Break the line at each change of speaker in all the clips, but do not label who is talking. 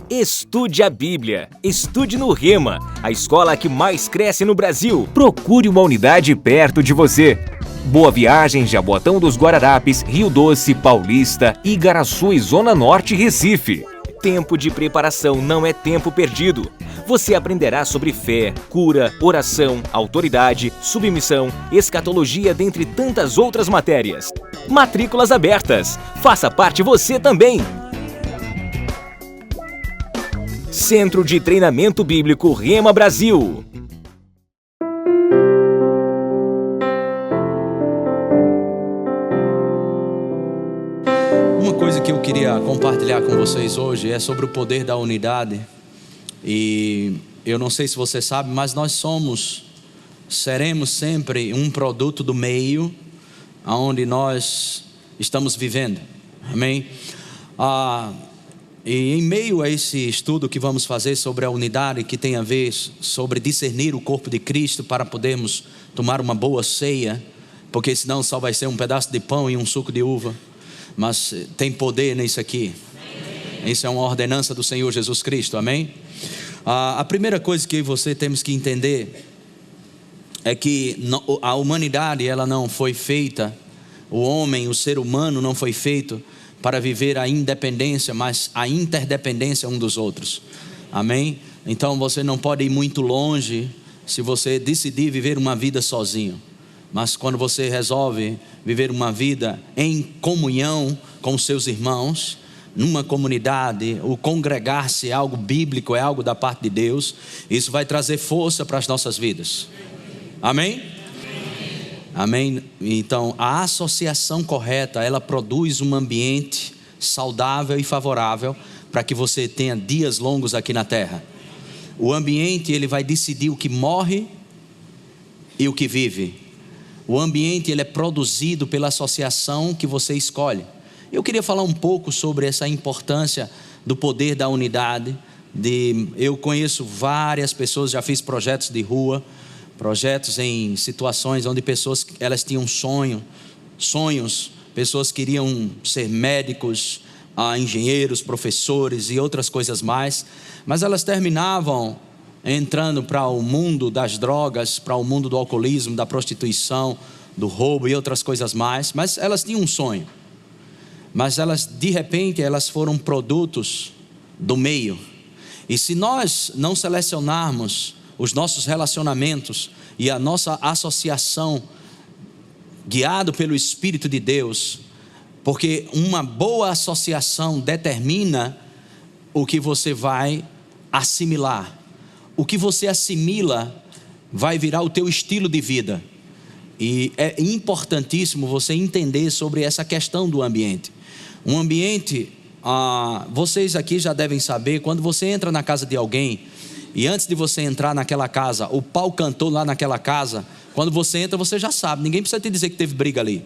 Estude a Bíblia. Estude no Rema, a escola que mais cresce no Brasil. Procure uma unidade perto de você. Boa Viagem, Jaboatão dos Guararapes, Rio Doce, Paulista, Igaraçu e Zona Norte, Recife. Tempo de preparação não é tempo perdido. Você aprenderá sobre fé, cura, oração, autoridade, submissão, escatologia, dentre tantas outras matérias. Matrículas abertas. Faça parte você também. Centro de Treinamento Bíblico Rema Brasil.
Uma coisa que eu queria compartilhar com vocês hoje é sobre o poder da unidade. E eu não sei se você sabe, mas nós seremos sempre um produto do meio onde nós estamos vivendo. Amém? E em meio a esse estudo que vamos fazer sobre a unidade, que tem a ver sobre discernir o corpo de Cristo para podermos tomar uma boa ceia, porque senão só vai ser um pedaço de pão e um suco de uva, mas tem poder nisso aqui. Isso é uma ordenança do Senhor Jesus Cristo, amém? A primeira coisa que você temos que entender é que a humanidade, ela não foi feita, o homem, o ser humano não foi feito para viver a independência, mas a interdependência um dos outros, amém? Então você não pode ir muito longe se você decidir viver uma vida sozinho, mas quando você resolve viver uma vida em comunhão com seus irmãos, numa comunidade, o congregar-se é algo bíblico, é algo da parte de Deus, isso vai trazer força para as nossas vidas, amém? Amém? Então a associação correta, ela produz um ambiente saudável e favorável para que você tenha dias longos aqui na terra. O ambiente, ele vai decidir o que morre e o que vive. O ambiente, ele é produzido pela associação que você escolhe. Eu queria falar um pouco sobre essa importância do poder da unidade. Eu conheço várias pessoas, já fiz projetos de rua, projetos em situações onde pessoas, elas tinham sonhos, pessoas queriam ser médicos, engenheiros, professores e outras coisas mais, mas elas terminavam entrando para o mundo das drogas, para o mundo do alcoolismo, da prostituição, do roubo e outras coisas mais, mas elas tinham um sonho, mas elas, de repente, elas foram produtos do meio. E se nós não selecionarmos os nossos relacionamentos e a nossa associação, guiado pelo Espírito de Deus, porque uma boa associação determina o que você vai assimilar. O que você assimila vai virar o teu estilo de vida. E é importantíssimo você entender sobre essa questão do ambiente. Um ambiente, vocês aqui já devem saber, quando você entra na casa de alguém, e antes de você entrar naquela casa, o pau cantou lá naquela casa, quando você entra você já sabe, ninguém precisa te dizer que teve briga ali,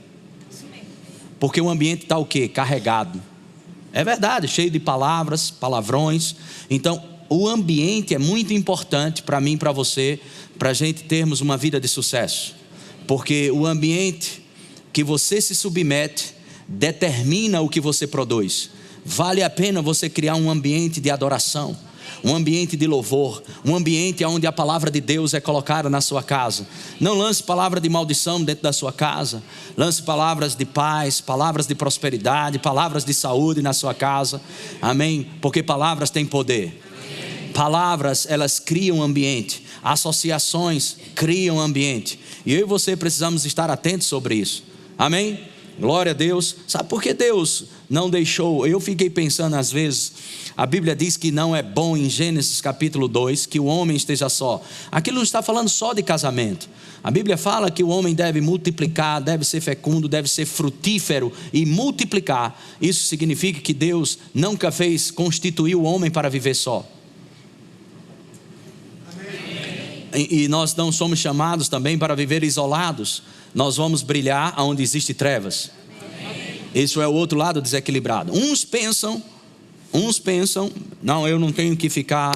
porque o ambiente está o quê? Carregado, é verdade, cheio de palavras, palavrões. Então o ambiente é muito importante para mim e para você, para a gente termos uma vida de sucesso, porque o ambiente que você se submete determina o que você produz. Vale a pena você criar um ambiente de adoração, um ambiente de louvor, um ambiente onde a palavra de Deus é colocada na sua casa. Não lance palavra de maldição dentro da sua casa, lance palavras de paz, palavras de prosperidade, palavras de saúde na sua casa, amém? Porque palavras têm poder. Palavras, elas criam ambiente, associações criam ambiente, e eu e você precisamos estar atentos sobre isso, amém? Glória a Deus. Sabe por que Deus não deixou? Eu fiquei pensando às vezes, a Bíblia diz que não é bom em Gênesis capítulo 2 que o homem esteja só. Aquilo não está falando só de casamento. A Bíblia fala que o homem deve multiplicar, deve ser fecundo, deve ser frutífero e multiplicar. Isso significa que Deus nunca constituiu o homem para viver só. E nós não somos chamados também para viver isolados. Nós vamos brilhar onde existe trevas. Isso é o outro lado desequilibrado. Uns pensam, não, eu não tenho que ficar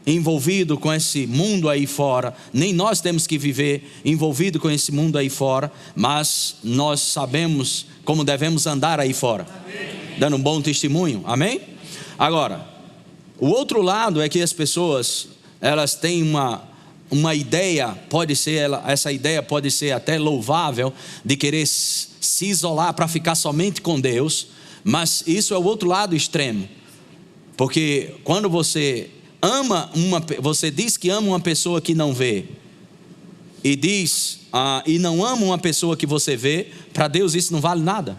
envolvido com esse mundo aí fora, nem nós temos que viver envolvido com esse mundo aí fora, mas nós sabemos como devemos andar aí fora, dando um bom testemunho, amém? Agora, o outro lado é que as pessoas, elas têm uma ideia, essa ideia pode ser até louvável, de querer se isolar para ficar somente com Deus, mas isso é o outro lado extremo, porque quando você diz que ama uma pessoa que não vê, e não ama uma pessoa que você vê, para Deus isso não vale nada.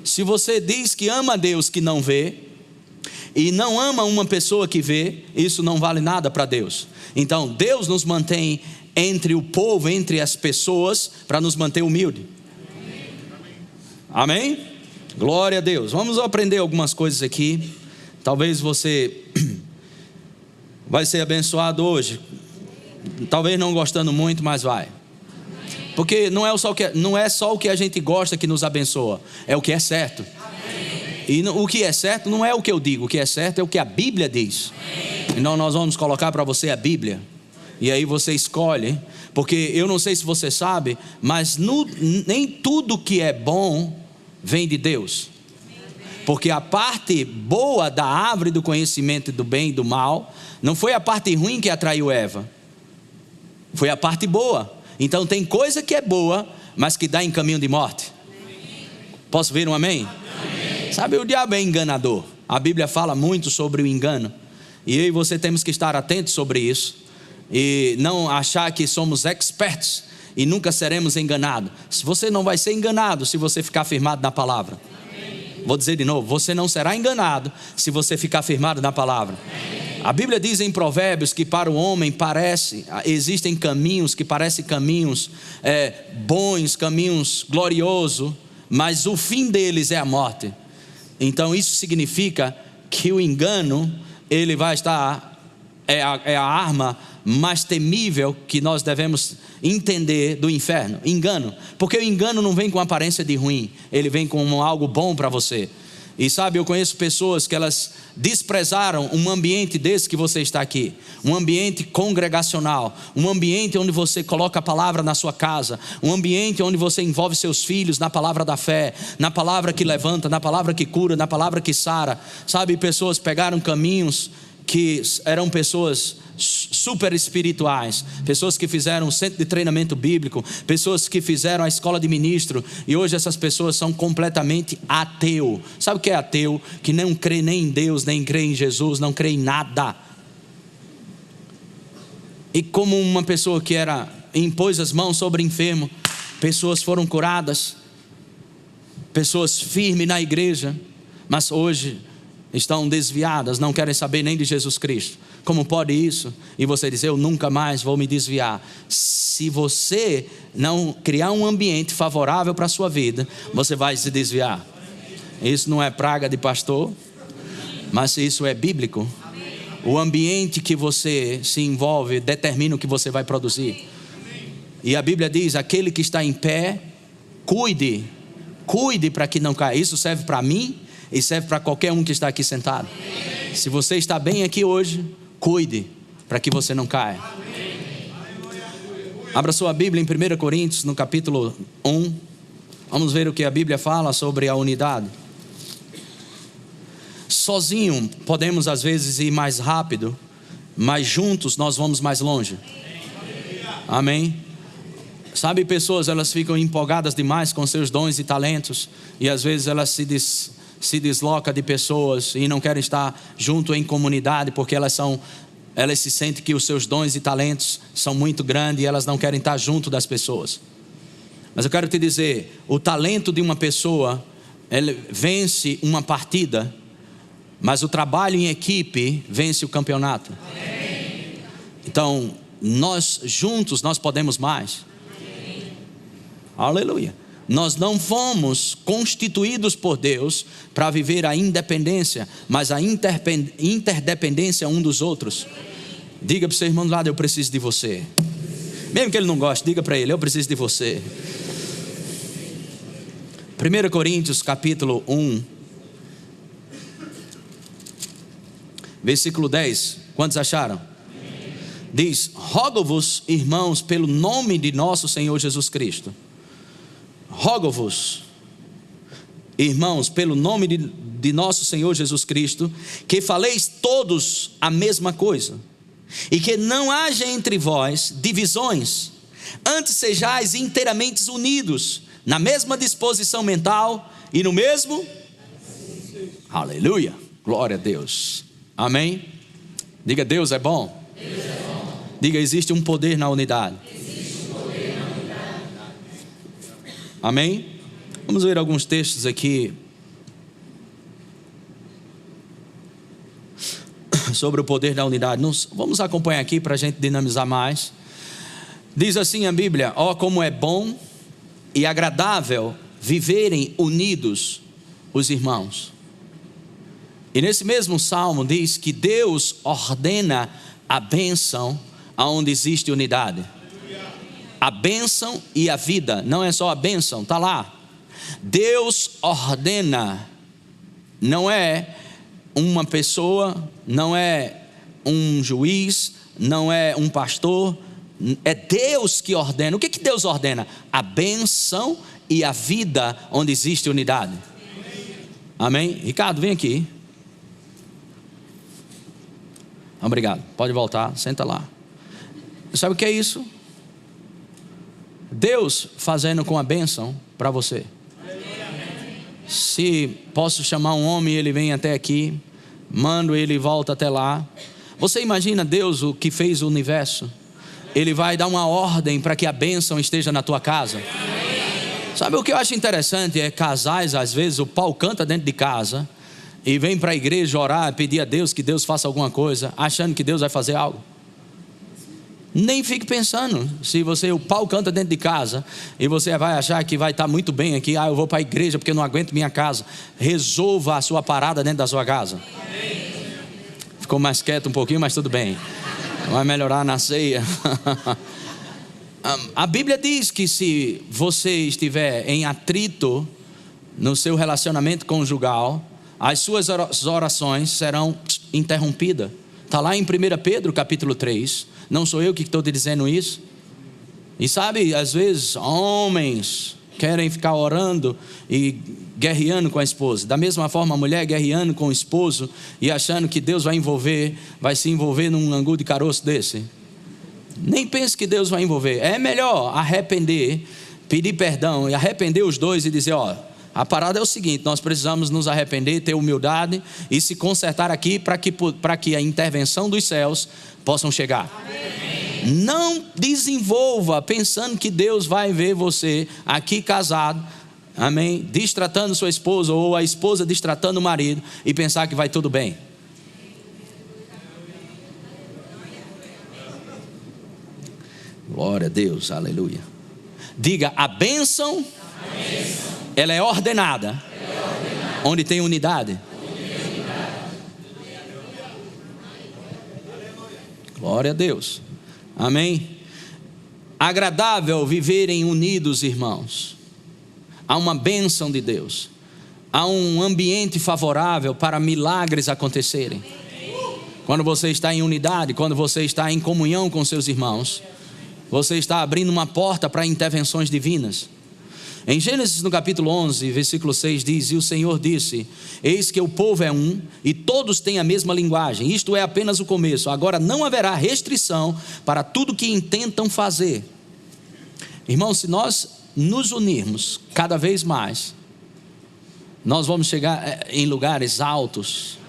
Se você diz que ama Deus que não vê, e não ama uma pessoa que vê, isso não vale nada para Deus. Então Deus nos mantém entre o povo, entre as pessoas, para nos manter humilde. Amém? Glória a Deus. Vamos aprender algumas coisas aqui. Talvez você vai ser abençoado hoje. Talvez não gostando muito, mas vai. Porque não é só o que a gente gosta que nos abençoa, é o que é certo. E o que é certo não é o que eu digo, o que é certo é o que a Bíblia diz. Então nós vamos colocar para você a Bíblia, e aí você escolhe, porque eu não sei se você sabe, mas nem tudo que é bom vem de Deus. Porque a parte boa da árvore do conhecimento do bem e do mal, não foi a parte ruim que atraiu Eva, foi a parte boa. Então tem coisa que é boa, mas que dá em caminho de morte. Posso ver um amém? Sabe, o diabo é enganador. A Bíblia fala muito sobre o engano, e eu e você temos que estar atentos sobre isso, e não achar que somos experts e nunca seremos enganados. Você não vai ser enganado se você ficar firmado na palavra. Vou dizer de novo, você não será enganado se você ficar firmado na palavra. A Bíblia diz em Provérbios que para o homem existem caminhos que parecem caminhos bons, caminhos gloriosos, mas o fim deles é a morte. Então isso significa que o engano, ele vai estar, é a arma mais temível que nós devemos entender do inferno. Engano, porque o engano não vem com aparência de ruim, ele vem com algo bom para você. E sabe, eu conheço pessoas que elas desprezaram um ambiente desse que você está aqui, um ambiente congregacional, um ambiente onde você coloca a palavra na sua casa, um ambiente onde você envolve seus filhos na palavra da fé, na palavra que levanta, na palavra que cura, na palavra que sara. Sabe, pessoas pegaram caminhos que eram pessoas super espirituais, pessoas que fizeram um centro de treinamento bíblico, pessoas que fizeram a escola de ministro, e hoje essas pessoas são completamente ateu. Sabe o que é ateu? Que não crê nem em Deus, nem crê em Jesus, não crê em nada. E como uma pessoa que impôs as mãos sobre enfermo, pessoas foram curadas, pessoas firmes na igreja, mas hoje estão desviadas, não querem saber nem de Jesus Cristo. Como pode isso? E você diz, eu nunca mais vou me desviar. Se você não criar um ambiente favorável para a sua vida, você vai se desviar. Isso não é praga de pastor, mas isso é bíblico. O ambiente que você se envolve determina o que você vai produzir. E a Bíblia diz, aquele que está em pé, cuide para que não caia. Isso serve para mim e serve para qualquer um que está aqui sentado. Se você está bem aqui hoje, cuide para que você não caia. Abra sua Bíblia em 1 Coríntios, no capítulo 1. Vamos ver o que a Bíblia fala sobre a unidade. Sozinho podemos às vezes ir mais rápido, mas juntos nós vamos mais longe. Amém? Sabe, pessoas, elas ficam empolgadas demais com seus dons e talentos, e às vezes elas se deslocam de pessoas e não querem estar junto em comunidade, porque elas se sentem que os seus dons e talentos são muito grandes e elas não querem estar junto das pessoas. Mas eu quero te dizer, o talento de uma pessoa, ele vence uma partida, mas o trabalho em equipe vence o campeonato. Então, nós juntos nós podemos mais. Aleluia. Nós não fomos constituídos por Deus para viver a independência, mas a interdependência um dos outros. Diga para o seu irmão do lado: eu preciso de você. Mesmo que ele não goste, diga para ele: eu preciso de você. 1 Coríntios capítulo 1, versículo 10. Quantos acharam? Diz: rogo-vos, irmãos, pelo nome de nosso Senhor Jesus Cristo. Rogo-vos, irmãos, pelo nome de nosso Senhor Jesus Cristo, que faleis todos a mesma coisa, e que não haja entre vós divisões, antes sejais inteiramente unidos, na mesma disposição mental e no mesmo. Aleluia, glória a Deus, amém? Diga: Deus é bom. Deus é bom. Diga: existe um poder na unidade. Existe um poder na unidade. Amém? Vamos ver alguns textos aqui sobre o poder da unidade. Vamos acompanhar aqui para a gente dinamizar mais. Diz assim a Bíblia: ó, como é bom e agradável viverem unidos os irmãos. E nesse mesmo salmo diz que Deus ordena a bênção aonde existe unidade. A bênção e a vida, não é só a bênção, está lá. Deus ordena, não é uma pessoa, não é um juiz, não é um pastor, é Deus que ordena. O que Deus ordena? A bênção e a vida onde existe unidade. Amém? Ricardo, vem aqui. Obrigado, pode voltar, senta lá. Sabe o que é isso? Deus fazendo com a bênção para você. Se posso chamar um homem, ele vem até aqui, mando ele e volta até lá. Você imagina Deus, o que fez o universo? Ele vai dar uma ordem para que a bênção esteja na tua casa. Sabe o que eu acho interessante? É casais, às vezes o pau canta dentro de casa e vem para a igreja orar, pedir a Deus que Deus faça alguma coisa, achando que Deus vai fazer algo. Nem fique pensando, se o pau canta dentro de casa e você vai achar que vai estar muito bem aqui, eu vou para a igreja porque eu não aguento minha casa. Resolva a sua parada dentro da sua casa. Ficou mais quieto um pouquinho, mas tudo bem, vai melhorar na ceia. A Bíblia diz que se você estiver em atrito no seu relacionamento conjugal, as suas orações serão interrompidas. Está lá em 1 Pedro capítulo 3. Não sou eu que estou te dizendo isso. E sabe, às vezes homens querem ficar orando e guerreando com a esposa. Da mesma forma, a mulher guerreando com o esposo e achando que Deus vai se envolver num angu de caroço desse. Nem pense que Deus vai envolver. É melhor arrepender, pedir perdão e arrepender os dois e dizer: a parada é o seguinte, nós precisamos nos arrepender, ter humildade e se consertar aqui para que a intervenção dos céus possam chegar. Amém. Não desenvolva pensando que Deus vai ver você aqui casado, amém, destratando sua esposa ou a esposa destratando o marido e pensar que vai tudo bem. Glória a Deus, aleluia. Diga: a bênção. Ela é ordenada, onde tem unidade. Glória a Deus, amém. Agradável viverem unidos, irmãos. Há uma bênção de Deus, há um ambiente favorável para milagres acontecerem. Quando você está em unidade, quando você está em comunhão com seus irmãos, você está abrindo uma porta para intervenções divinas. Em Gênesis no capítulo 11, versículo 6 diz: e o Senhor disse: eis que o povo é um e todos têm a mesma linguagem. Isto é apenas o começo. Agora não haverá restrição para tudo que intentam fazer. Irmãos, se nós nos unirmos cada vez mais, nós vamos chegar em lugares altos.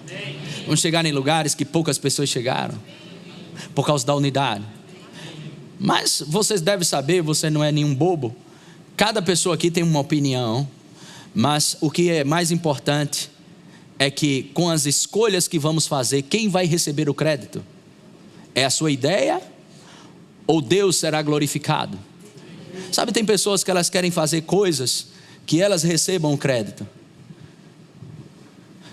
Vamos chegar em lugares que poucas pessoas chegaram, por causa da unidade. Mas vocês devem saber, você não é nenhum bobo. Cada pessoa aqui tem uma opinião, mas o que é mais importante é que com as escolhas que vamos fazer, quem vai receber o crédito? É a sua ideia ou Deus será glorificado? Sabe, tem pessoas que elas querem fazer coisas que elas recebam o crédito.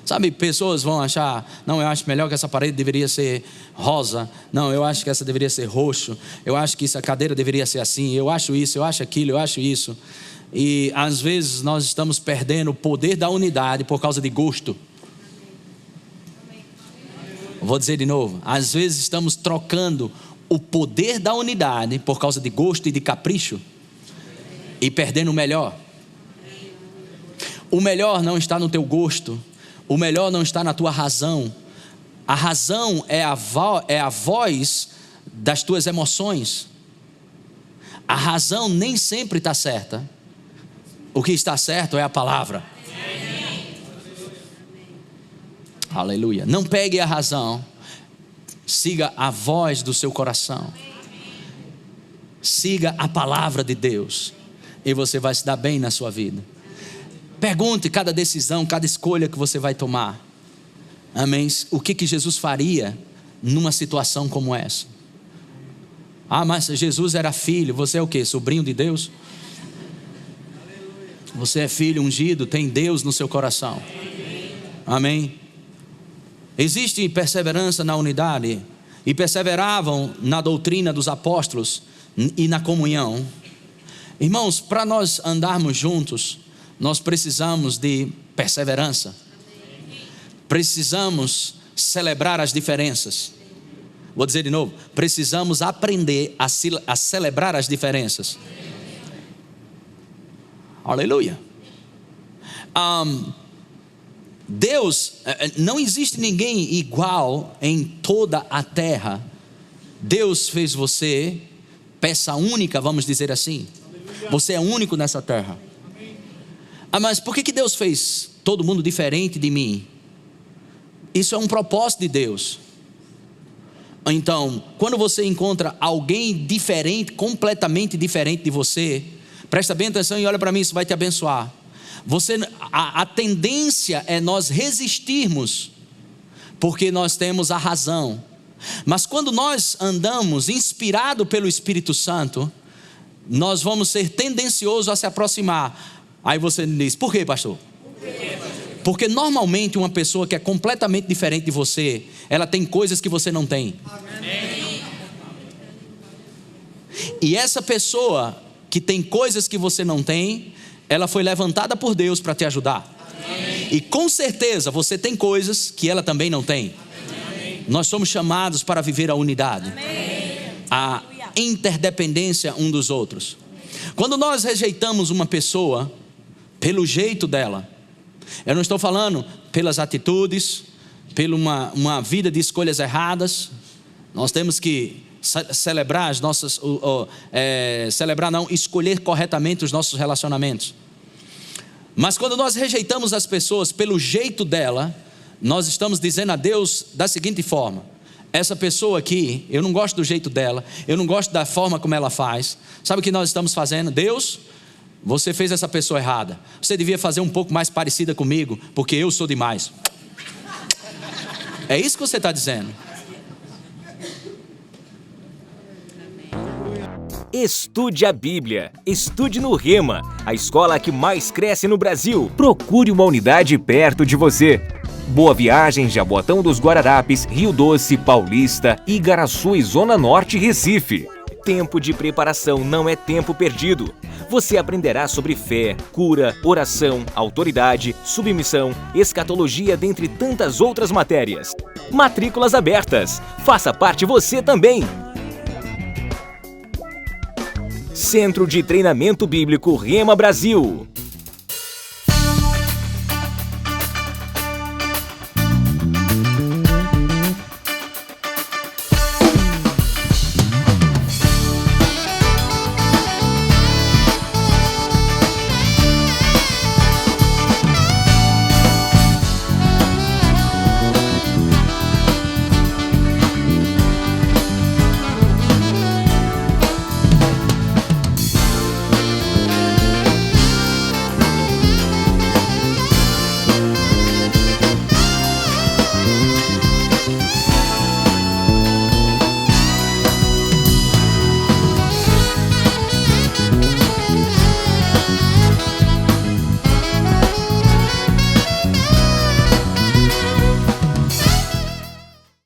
Sabe, pessoas vão achar, não, eu acho melhor que essa parede deveria ser rosa. Não, eu acho que essa deveria ser roxo. Eu acho que essa cadeira deveria ser assim. Eu acho isso, eu acho aquilo, eu acho isso. E às vezes nós estamos perdendo o poder da unidade por causa de gosto. Vou dizer de novo. Às vezes estamos trocando o poder da unidade por causa de gosto e de capricho. E perdendo o melhor. O melhor não está no teu gosto. O melhor não está na tua razão. A razão é a voz das tuas emoções. A razão nem sempre está certa. O que está certo é a palavra. Aleluia. Não pegue a razão. Siga a voz do seu coração. Siga a palavra de Deus. E você vai se dar bem na sua vida. Pergunte cada decisão, cada escolha que você vai tomar. Amém? O que Jesus faria numa situação como essa? Ah, mas Jesus era filho. Você é o quê? Sobrinho de Deus? Você é filho ungido, tem Deus no seu coração. Amém? Existe perseverança na unidade. E perseveravam na doutrina dos apóstolos e na comunhão. Irmãos, para nós andarmos juntos, nós precisamos de perseverança. Precisamos celebrar as diferenças. Vou dizer de novo. Precisamos aprender a celebrar as diferenças. Aleluia. Deus, não existe ninguém igual em toda a terra. Deus fez você peça única, vamos dizer assim. Você é único nessa terra. Mas por que Deus fez todo mundo diferente de mim? Isso é um propósito de Deus. Então, quando você encontra alguém diferente, completamente diferente de você, presta bem atenção e olha para mim, isso vai te abençoar. A tendência é nós resistirmos, porque nós temos a razão. Mas quando nós andamos inspirado pelo Espírito Santo, nós vamos ser tendenciosos a se aproximar. Aí você diz, por quê, pastor? Porque normalmente uma pessoa que é completamente diferente de você, ela tem coisas que você não tem. Amém. E essa pessoa que tem coisas que você não tem, ela foi levantada por Deus para te ajudar. Amém. E com certeza você tem coisas que ela também não tem. Amém. Nós somos chamados para viver a unidade. Amém. A interdependência um dos outros. Quando nós rejeitamos uma pessoa pelo jeito dela, eu não estou falando pelas atitudes, pela uma vida de escolhas erradas. Nós temos que celebrar as nossas, escolher corretamente os nossos relacionamentos. Mas quando nós rejeitamos as pessoas pelo jeito dela, nós estamos dizendo a Deus da seguinte forma: essa pessoa aqui, eu não gosto do jeito dela, eu não gosto da forma como ela faz. Sabe o que nós estamos fazendo? Deus, você fez essa pessoa errada. Você devia fazer um pouco mais parecida comigo, porque eu sou demais. É isso que você está dizendo.
Estude a Bíblia. Estude no Rema, a escola que mais cresce no Brasil. Procure uma unidade perto de você. Boa Viagem, Jaboatão dos Guararapes, Rio Doce, Paulista, Igaraçu e Zona Norte, Recife. Tempo de preparação não é tempo perdido. Você aprenderá sobre fé, cura, oração, autoridade, submissão, escatologia, dentre tantas outras matérias. Matrículas abertas. Faça parte você também. Centro de Treinamento Bíblico Rema Brasil.